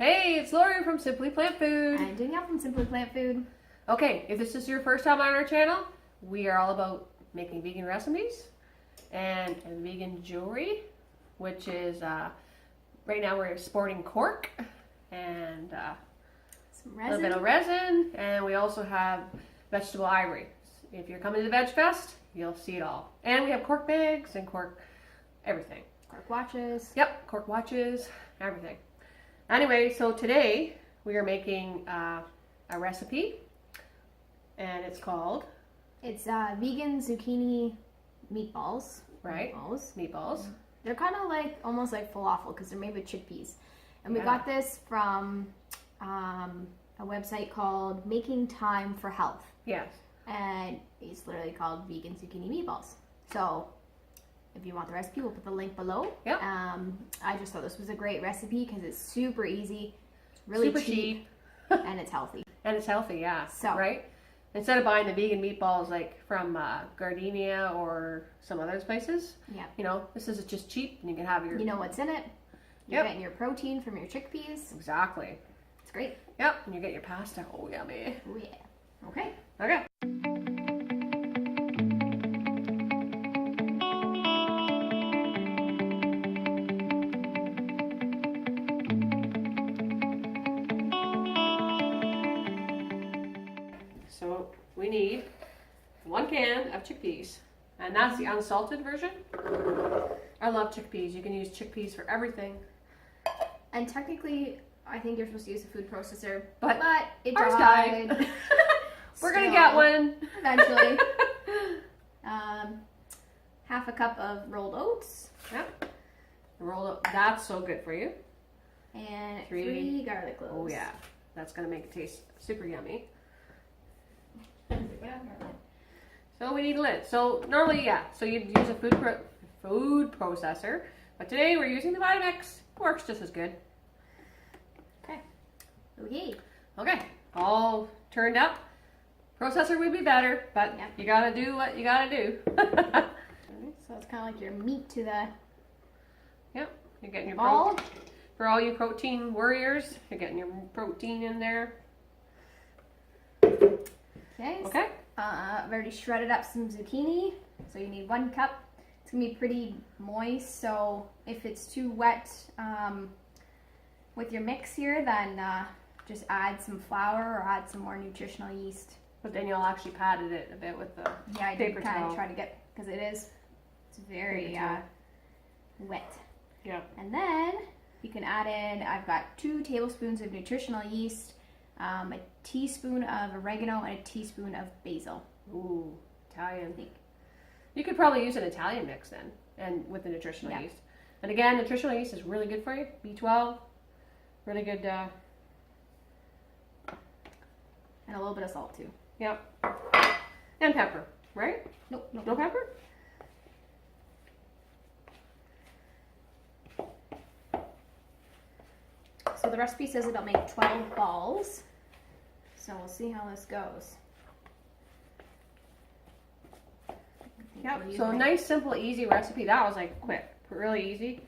Hey, it's Lori from SimplyPlantFood. And Danielle from SimplyPlantFood. Okay, if this is your first time on our channel, we are all about making vegan recipes and vegan jewelry, which is, right now we're sporting cork and Some a little resin. bit of resin, and we also have vegetable ivory. If you're coming to the Veg Fest, you'll see it all. And we have cork bags and cork everything. Cork watches. Yep, cork watches, everything. Anyway, so today we are making a recipe, and it's called... It's Vegan Zucchini Meatballs. Right. Meatballs. They're kind of like, almost like falafel because they're made with chickpeas. And we Yeah. got this from a website called Making Thyme for Health. Yes. And it's literally called Vegan Zucchini Meatballs. So if you want the recipe, we'll put the link below. Yep. I just thought this was a great recipe because it's super easy, really Super cheap, and it's healthy. And it's healthy, yeah. So- right? Instead of buying the vegan meatballs like from Gardenia or some other places, Yeah. you know, this is just cheap and you can have your... You know what's in it. You're Yep. getting your protein from your chickpeas. Exactly. It's great. Yep. And you get your pasta. Oh, yummy. Oh yeah. Okay. Okay. So we need 1 can of chickpeas, and that's the unsalted version. I love chickpeas. You can use chickpeas for everything. And technically, I think you're supposed to use a food processor, But it ours died. died. We're gonna Still, get one eventually. Half a cup of rolled oats Yep. Roll up. That's so good for you. and 3 3 garlic cloves. Oh yeah, that's gonna make it taste super yummy. So we need a lid. So normally, yeah. So you'd use a food processor, but today we're using the Vitamix. Works just as good. Okay. Okay. Okay, all turned up. Processor would be better, but Yep. you gotta do what you gotta do. So it's kind of like your meat to the Yep, you're getting your ball. For all you protein warriors, you're getting your protein in there. Okay. Okay. I've already shredded up some zucchini, so you need 1 cup. It's gonna be pretty moist, so if it's too wet with your mix here, then just add some flour or add some more nutritional yeast. But then you'll actually padded it a bit with the Yeah, I paper did kind towel. of try to get, because it's very Paper towel. wet. Yeah. And then you can add in, I've got 2 tablespoons of nutritional yeast, a teaspoon of oregano, and a teaspoon of basil. Ooh, Italian. I think. You could probably use an Italian mix then, and with the nutritional Yeah. yeast. And again, nutritional yeast is really good for you. B12, really good. And a little bit of salt too. Yep. And pepper, right? Nope, nope. No pepper? So the recipe says it'll make 12 balls. So we'll see how this goes. Yep. So nice, simple, easy recipe. That was like quick, really easy.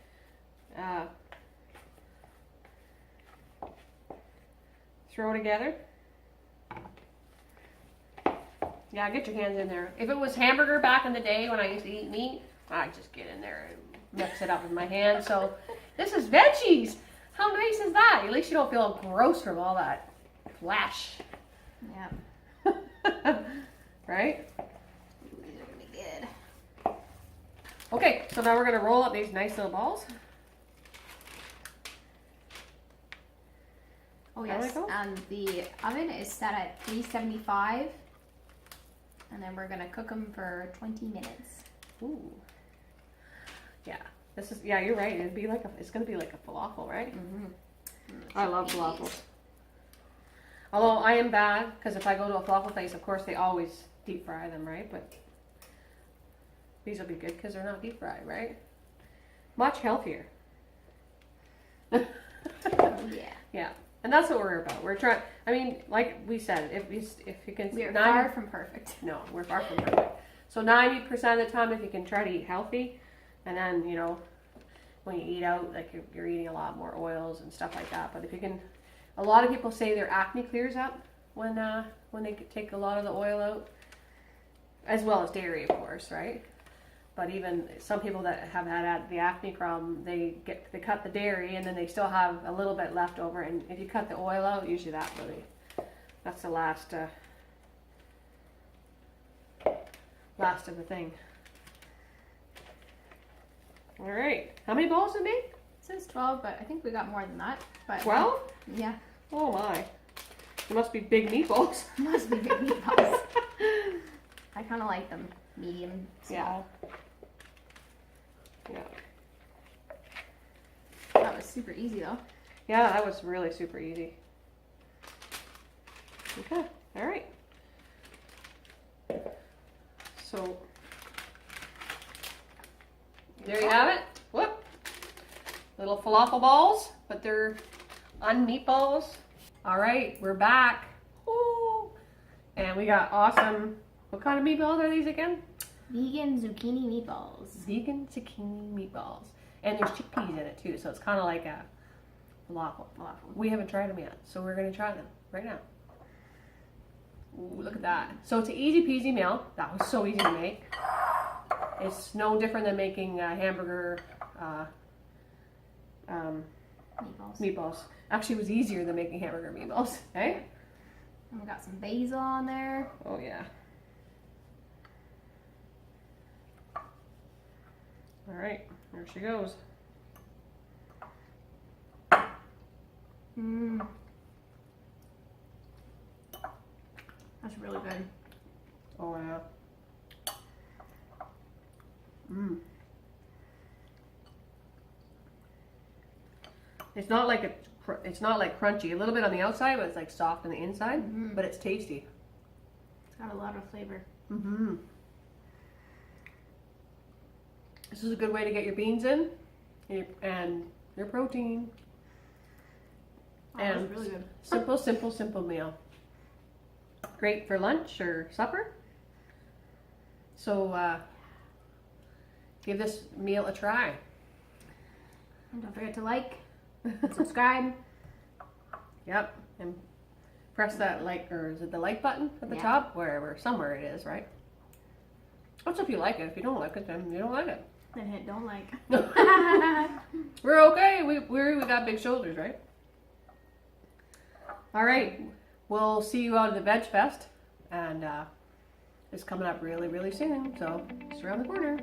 Throw together. Yeah, get your hands in there. If it was hamburger back in the day when I used to eat meat, I'd just get in there and mix it up with my hands. So this is veggies. How nice is that? At least you don't feel gross from all that flesh. Yeah. Right? These are gonna be good. Okay, so now we're gonna roll up these nice little balls. Oh How do I yes, go? and the oven is set at 375, and then we're gonna cook them for 20 minutes. Ooh. Yeah. This is, yeah, you're right. It'd be like it's gonna be like a falafel, right? Mm-hmm. I love falafels. Although I am bad, because if I go to a falafel place, of course they always deep fry them, right? But these will be good because they're not deep fried, right? Much healthier. Oh yeah. Yeah, and that's what we're about. We're trying. I mean, like we said, if you can, We are far from perfect. No, we're far from perfect. So 90% of the time, if you can try to eat healthy, and then when you eat out, like you're eating a lot more oils and stuff like that. But if you can, a lot of people say their acne clears up when they take a lot of the oil out, as well as dairy, of course, right? But even some people that have had the acne problem, they cut the dairy and then they still have a little bit left over. And if you cut the oil out, usually that's the last of the thing. All right, how many balls did it make? It says 12, but I think we got more than that. But 12? Yeah. Oh my. It must be big meatballs. Must be big meatballs. I kind of like them medium, small. Yeah. That was super easy though. Yeah, that was really super easy. Okay, all right. So, there you have it. Whoop. Little falafel balls, but they're meatballs. All right, we're back. Ooh. And we got awesome, what kind of meatballs are these again? Vegan Zucchini Meatballs. Vegan Zucchini Meatballs. And there's chickpeas in it too, so it's kind of like a falafel. We haven't tried them yet, so we're going to try them right now. Ooh, look at that. So it's an easy peasy meal. That was so easy to make. It's no different than making hamburger meatballs. Actually, it was easier than making hamburger meatballs, eh? And we got some basil on there. Oh yeah. All right, there she goes. Mmm. That's really good. Oh yeah. Mmm. It's not like crunchy. A little bit on the outside, but it's like soft on the inside. Mm-hmm. But it's tasty. It's got a lot of flavor. Mm-hmm. This is a good way to get your beans in and your protein. Oh, and that's really good. Simple meal. Great for lunch or supper. So give this meal a try. And don't forget to like and subscribe. Yep. And press that like, or is it the like button at the Yeah. top? Wherever, somewhere it is, right? That's if you like it. If you don't like it, then you don't like it. Then hit don't like. We're okay. We got big shoulders, right? All right. We'll see you out at the Veg Fest, and it's coming up really, really soon. So it's around the corner.